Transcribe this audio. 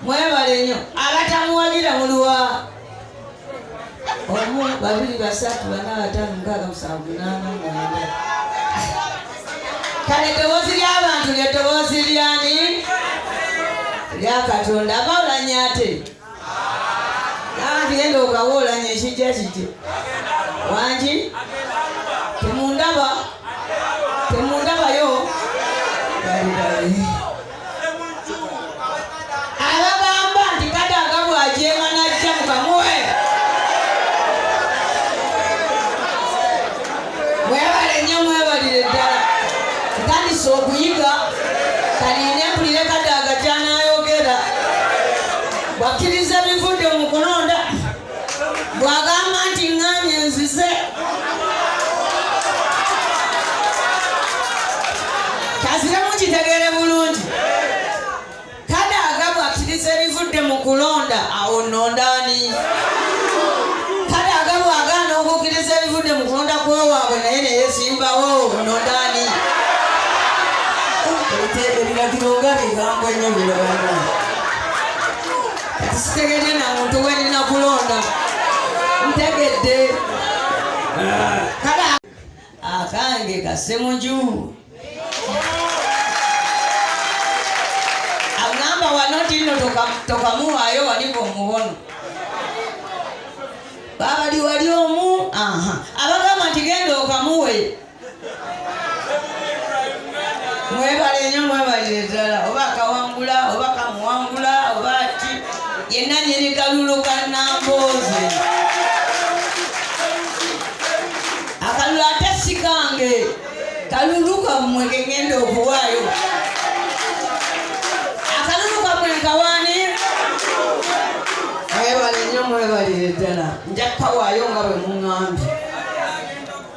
mwebale nnyo abatamuwagira muluwa omu babiri basatu bana batano mukaaga musanvu munaana mwenda kale eddoboozi ly'abantu ly'eddoboozi lyani lya Katonda abawulanya ate abantu genda okawulanya ekijja kijja wangi temundabayo abagamba nti Kadaga bw'ajeema n'ajja mukamuwe mwebale nnyo mwebalire ddala ntandise okuyiga kaliine mpulire Kadaga ky'anaayogera bwakkiriza ebivudde mu kulonda bw'agamba nti ŋŋaanye nzize kasiremu kitegeere bulungi Kadaga bwakkiriza ebivudde mu kulonda awo nno ndaani Kadaga bw'agaana okukkiriza ebivudde mu kulonda kwewaabwe naye neyesimbawo nno ndaani ebiragiro nga bigambo ennyo bino bana kati sitegedde na muntu we nina kulonda ntegedde Kadaga akange kasse mu nju agamba wano tino tokamuwaayo waliko omubono babali wali omu abagamba nti genda okamuwe mwebale nnyo mwebalire ddala oba akawangula oba kamuwangula oba ati yenna nyini kalulu kannambooze akalulu ate si kange kalulu kammwe kegenda okuwaayo akalulu kammwe nkawaani mwebale nnyo mwebalire ddala nja kukawaayo nga bwe muŋŋambye